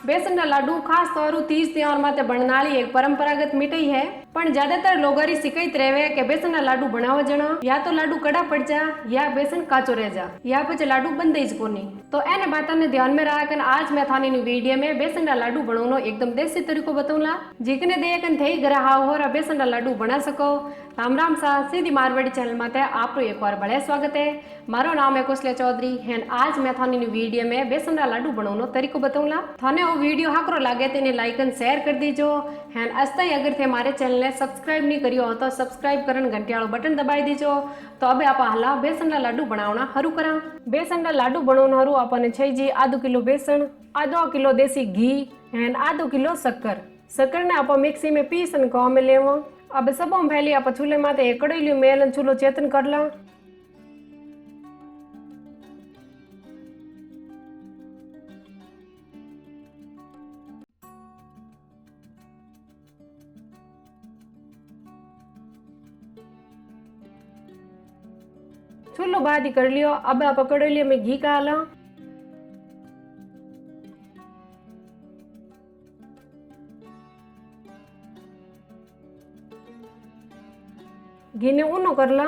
बेसन लाडू खास तौर तीज त्योहार माते बनने वाली एक परंपरागत मिठाई है। पण ज्यादातर लोग शिकायत रहे कि बेसन लाडू बनावा जना या तो लाडू कड़ा पड़ जा या बेसन काचो रह जा या पीछे लाडू बनते ही कोनी। तो एन बातों ने ध्यान में रखकर आज मैं थानी वीडियो में बेसन लाडू बनानो एकदम देसी तरीको बताऊंगा जिकने देखन थे घर हाव हो बेसन लाडू बना सको। राम राम सा सीधी मारवाड़ी चैनल माते आपको एक बार बड़े स्वागत है। मारो नाम है कुशल्या चौधरी है। आज मैं थानी वीडियो में बेसन लाडू बनानो तरीको बताऊंगा। थाने वो वीडियो हाकरो लागे तो लाइक एंड शेयर कर दीजो है। अस्ता अगर थे हमारे चैनल ने सब्सक्राइब नहीं करियो हो तो सब्सक्राइब करन घंटी वाला बटन दबाई दीजो। तो अब आप हला बेसन लाडू बनावना हरू करा। बेसन लाडू बनावना हरू आपने चाहिए आधो किलो बेसन, आधो किलो देसी घी एंड आधो किलो शक्कर। शक्कर ने आप मिक्सी में पीसन को में लेवा। अब सब पहले आप चूल्हे माते कड़ेली मेल चूल्हो चेतन कर ला। चूल्हो बाद ही कर लियो। अब आप कड़ेली में घी काला। घी ने ऊनो कर ला।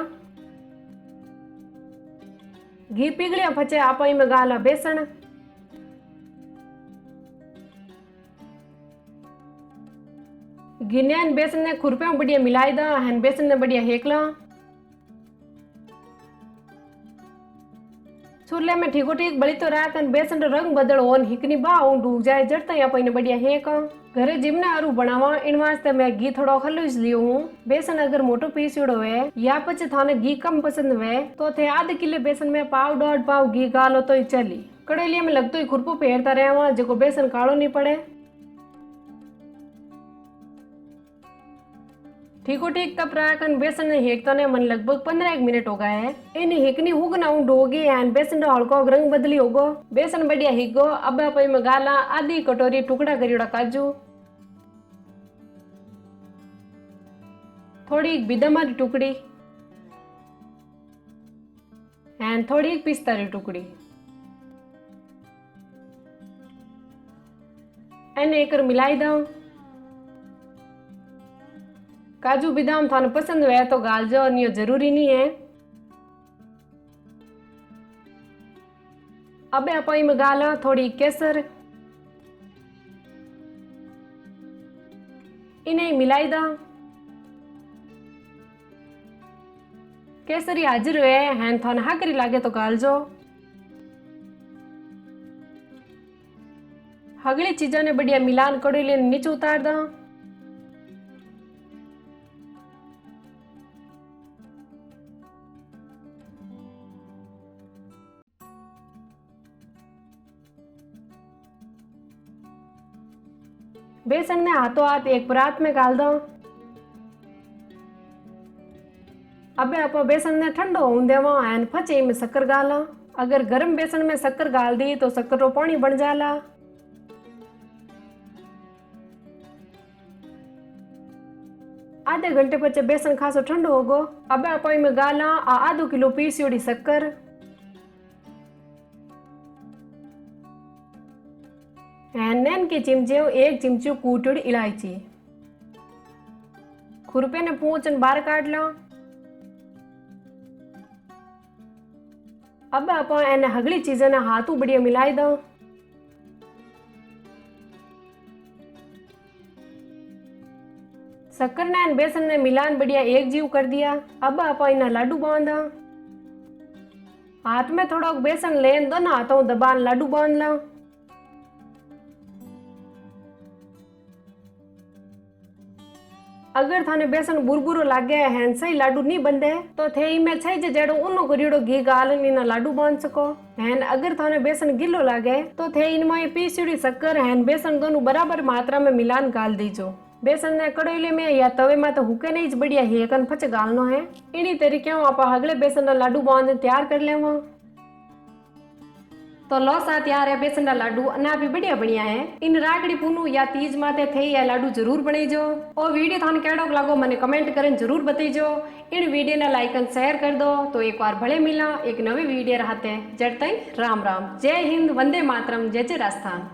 घी पिघलिया पचे आप में गाला बेसन। घी ने बेसन ने खुरपे बढ़िया मिलाई दा है। बेसन ने बढ़िया हेकला। चूल्हे में ठीको ठीक बड़ी तो रात बेसन रंग बदल ओन हिकनी बा डूब जाए जड़ता या पहले बढ़िया हेक। घरे जिमने आरू बनावा इन वास्ते मैं घी थोड़ा खलूस लियो हूँ। बेसन अगर मोटो पीसुड़ो है या पचे थाने घी कम पसंद है तो थे आधे किलो बेसन में पाव 1.5 पाव घी गालो तो ही चली। कड़ेलिया में लगतो ही खुरपू फेरता रहे जो बेसन कालो नहीं पड़े। ठीको ठीक तब राखन बेसन ने हेकता ने मन लगभग 15 मिनट हो गए है। इन हेकनी हुगना डोगी एंड बेसन हल्को रंग बदली होगो। बेसन बढ़िया हिगो। अब आप में गाला आधी कटोरी टुकड़ा करियोड़ा काजू, थोड़ी बिदमा री टुकड़ी एंड थोड़ी पिस्ता री टुकड़ी एन एक मिलाई दो। काजू बादाम थाने पसंद है तो गाल जो नहीं जरूरी नहीं है। अब आप में गाला थोड़ी केसर, इन्हें मिलाई दा। केसरी हाजिर है थाने हाकरी लागे तो गाल जो। हगली चीजों ने बढ़िया मिलान कड़ेली नीचे उतार दा। बेसन ने हाथों हाथ एक परात में गाल दो। अब आप बेसन ने ठंडो होने देवा एंड फचे में शक्कर गाला। अगर गर्म बेसन में शक्कर गाल दी तो शक्कर रो पानी बन जाला। आधे घंटे पचे बेसन खासो ठंडो होगो। अब आप में गाला आधो किलो पीसियोड़ी शक्कर नैन की चिमचे 1 चिमचो कूटड़ी इलायची। खुरपे ने पूंछन बाहर काट लो। अब आप एने हगली चीजें हाथों बढ़िया मिलाई दो। शक्कर ने बेसन ने मिलान बढ़िया एक जीव कर दिया। अब आप इन्हें लाडू बांधा। हाथ में थोड़ा बेसन लेन दोनों हाथों दबान लाडू बांध लो। अगर थाने बेसन बुरबुरो लागे है सही लाडू नहीं बंदे तो थे में छई जेड़ो उनो करियोड़ो घी गाल नीना लाडू बांध सको है। अगर थाने बेसन गिलो लागे तो थे इनमें पीसीड़ी शक्कर है बेसन दोनों बराबर मात्रा में मिलान गाल दीजो। बेसन ने कड़ोली में या तवे में तो हुके नहीं बढ़िया हेकन फच गालनो है। इन्हीं तरीके आप अगले बेसन लाडू बांध तैयार कर लेवा। तो लो साथ यार है बेसन का लाडू अना भी बढ़िया बढ़िया है। इन राखड़ी पूनू या तीज माते थे या लाडू जरूर बनाईजो। और वीडियो थाने केड़ो लागो मने कमेंट करन जरूर बताईजो। इन वीडियो ने लाइक एंड शेयर कर दो। तो एक बार भले मिला एक नवी वीडियो रहते जड़ तई राम राम। जय हिंद, वंदे मातरम, जय जय राजस्थान।